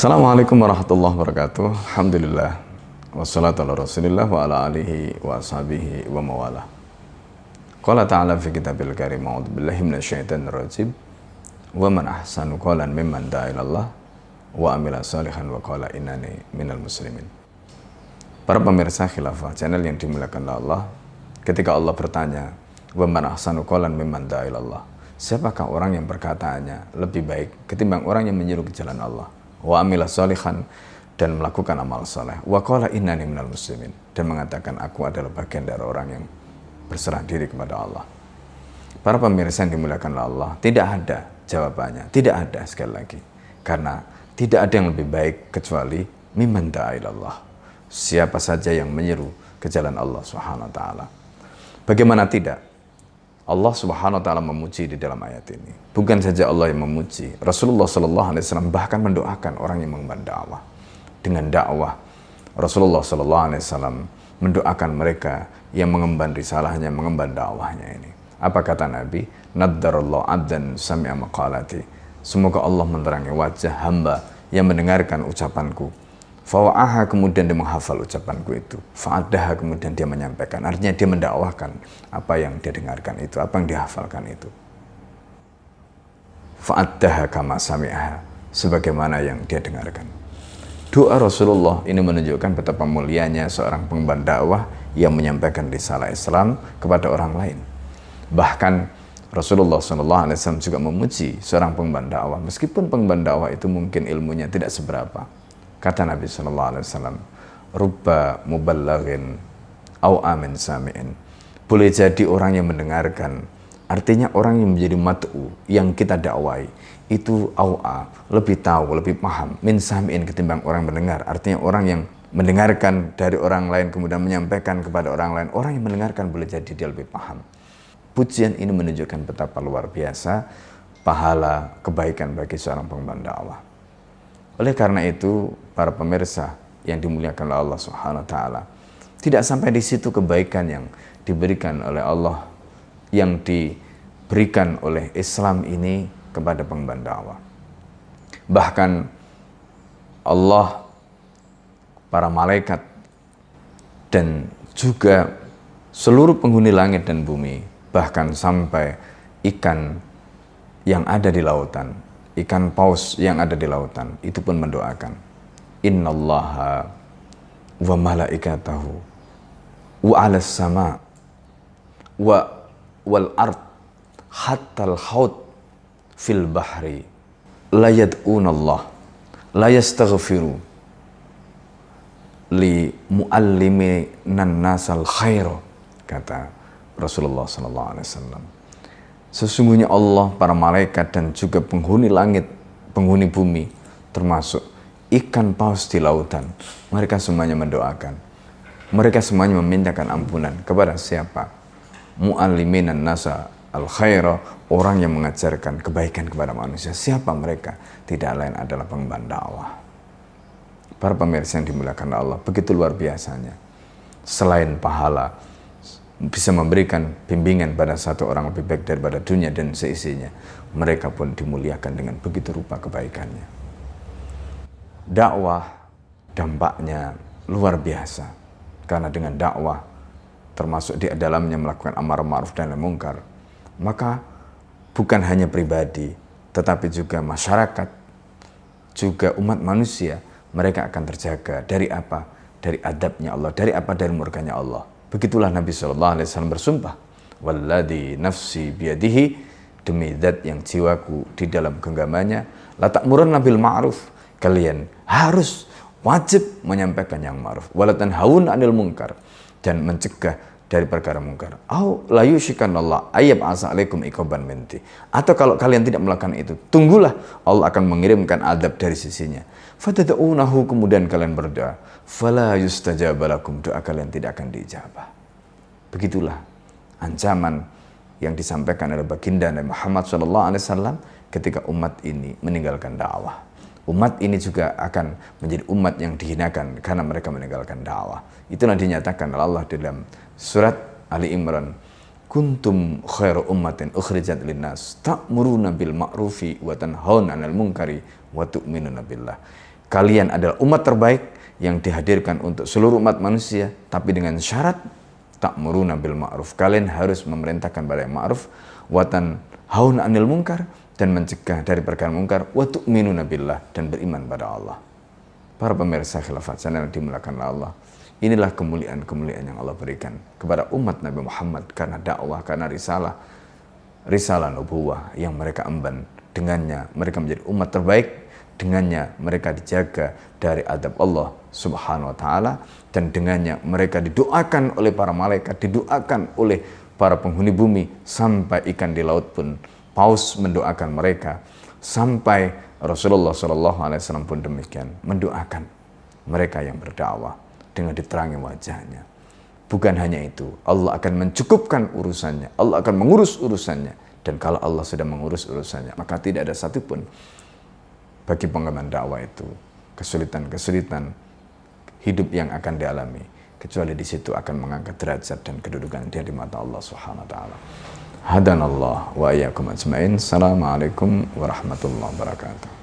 Assalamualaikum warahmatullahi wabarakatuh. Alhamdulillah. Wassalatu ala rasulillah wa ala alihi wa ashabihi wa mawalah. Qala ta'ala fi kitabil karim, a'udzu billahi minasyaitonir rajim. Wa man ahsanu qalan mimman da'a ilallah wa amila salihan wa qala innani minal muslimin. Para pemirsa Khilafah channel yang dimuliakan Allah, ketika Allah bertanya, "Wa man ahsanu qalan mimman da'a ilallah?" Siapakah orang yang perkataannya lebih baik ketimbang orang yang menyeru ke jalan Allah? Wa amila salihan, dan melakukan amal saleh. Wa qala innani minal muslimin, dan mengatakan aku adalah bagian dari orang yang berserah diri kepada Allah. Para pemirsa yang dimuliakan Allah, tidak ada jawabannya, tidak ada sekali lagi. Karena tidak ada yang lebih baik kecuali mimman da'a ilallah. Siapa saja yang menyeru ke jalan Allah Subhanahu wa taala. Bagaimana tidak? Allah Subhanahu wa taala memuji di dalam ayat ini. Bukan saja Allah yang memuji, Rasulullah sallallahu alaihi wasallam bahkan mendoakan orang yang mengemban dakwah. Dengan dakwah, Rasulullah sallallahu alaihi wasallam mendoakan mereka yang mengemban risalahnya, mengemban dakwahnya ini. Apa kata Nabi? Naddarallahu 'abdan sami'a maqalati. Semoga Allah menerangi wajah hamba yang mendengarkan ucapanku. Fawa'aha, kemudian dia menghafal ucapanku itu. Fa'adaha, kemudian dia menyampaikan. Artinya dia mendakwahkan apa yang dia dengarkan itu, apa yang dihafalkan itu. Fa'adaha kama sami'aha, sebagaimana yang dia dengarkan. Doa Rasulullah ini menunjukkan betapa mulianya seorang pengemban dakwah yang menyampaikan risalah Islam kepada orang lain. Bahkan Rasulullah SAW juga memuji seorang pengemban dakwah, meskipun pengemban dakwah itu mungkin ilmunya tidak seberapa. Kata Nabi SAW, "Rubba mubalaghin au amin sami'in." Boleh jadi orang yang mendengarkan, artinya orang yang menjadi mat'u, yang kita dakwai, itu au'a, lebih tahu, lebih paham, min sami'in, ketimbang orang mendengar. Artinya orang yang mendengarkan dari orang lain kemudian menyampaikan kepada orang lain, orang yang mendengarkan boleh jadi dia lebih paham. Pujian ini menunjukkan betapa luar biasa pahala kebaikan bagi seorang pengemban dakwah. Oleh karena itu, para pemirsa yang dimuliakan oleh Allah Subhanahu wa taala, tidak sampai di situ kebaikan yang diberikan oleh Allah, yang diberikan oleh Islam ini kepada pengemban dakwah. Bahkan Allah, para malaikat, dan juga seluruh penghuni langit dan bumi, bahkan sampai ikan yang ada di lautan, ikan paus yang ada di lautan, itu pun mendoakan, innallaha wa malaikatahu wa 'alas sama wa wal ard hatta al haut fil bahri la yad'unallah la yastaghfiru li mualliminan nasal khair, kata Rasulullah sallallahu alaihi wasallam. Sesungguhnya Allah, para malaikat, dan juga penghuni langit, penghuni bumi, termasuk ikan paus di lautan, mereka semuanya mendoakan. Mereka semuanya memintakan ampunan kepada siapa? Mu'alliminan nasa al-khaira, orang yang mengajarkan kebaikan kepada manusia. Siapa mereka? Tidak lain adalah pengemban dakwah. Para pemirsa yang dimuliakan Allah, begitu luar biasanya. Selain pahala, bisa memberikan bimbingan pada satu orang lebih baik daripada dunia dan seisinya, mereka pun dimuliakan dengan begitu rupa kebaikannya. Dakwah dampaknya luar biasa, karena dengan dakwah, termasuk di dalamnya melakukan amar ma'ruf dan nahi mungkar, maka bukan hanya pribadi, tetapi juga masyarakat, juga umat manusia, mereka akan terjaga dari apa? Dari adabnya Allah, dari apa? Dari murkanya Allah. Begitulah Nabi SAW bersumpah, walladzi nafsi biyadihi, demi zat yang jiwaku di dalam genggamannya, la ta'murunna bil ma'ruf, kalian harus wajib menyampaikan yang ma'ruf, wala tanhauna 'anil munkar, dan mencegah dari perkara mungkar. Au la yushikanallah ayyab asa alaikum iqaban minti, atau kalau kalian tidak melakukan itu, tunggulah Allah akan mengirimkan adab dari sisinya. Fatad'unahu, kemudian kalian berdoa, fala yustajabalakum, doa kalian tidak akan diijabah. Begitulah ancaman yang disampaikan oleh baginda Nabi Muhammad SAW ketika umat ini meninggalkan dakwah. Umat ini juga akan menjadi umat yang dihinakan karena mereka meninggalkan dakwah. Itulah dinyatakan oleh Allah dalam surat Ali Imran, kuntum khairu ummatin ukhrijat linnas ta'muruna bil ma'rufi wa tanhauna 'anil munkari wa tu'minuna billah. kalian adalah umat terbaik yang dihadirkan untuk seluruh umat manusia, tapi dengan syarat ta'muruna bil ma'ruf. Kalian harus memerintahkan pada yang ma'ruf, wa tanhauna 'anil munkar, dan mencegah dari perkara munkar, wa tu'minuna billah, dan beriman pada Allah. Para pemirsa Khilafat Channel dimuliakan Allah. Inilah kemuliaan-kemuliaan yang Allah berikan kepada umat Nabi Muhammad karena dakwah, karena risalah nubuwah yang mereka emban. Dengannya mereka menjadi umat terbaik, dengannya mereka dijaga dari adab Allah Subhanahu wa taala, dan dengannya mereka didoakan oleh para malaikat, didoakan oleh para penghuni bumi, sampai ikan di laut pun paus mendoakan mereka, sampai Rasulullah SAW pun demikian mendoakan mereka yang berdakwah dengan diterangi wajahnya. Bukan hanya itu, Allah akan mencukupkan urusannya, Allah akan mengurus urusannya, dan kalau Allah sudah mengurus urusannya, maka tidak ada satupun bagi pengemban dakwah itu kesulitan-kesulitan hidup yang akan dialami, kecuali di situ akan mengangkat derajat dan kedudukan dia di mata Allah Subhanahu wa taala. Hadanallah wa iyyakum ajmain. Assalamualaikum warahmatullahi wabarakatuh.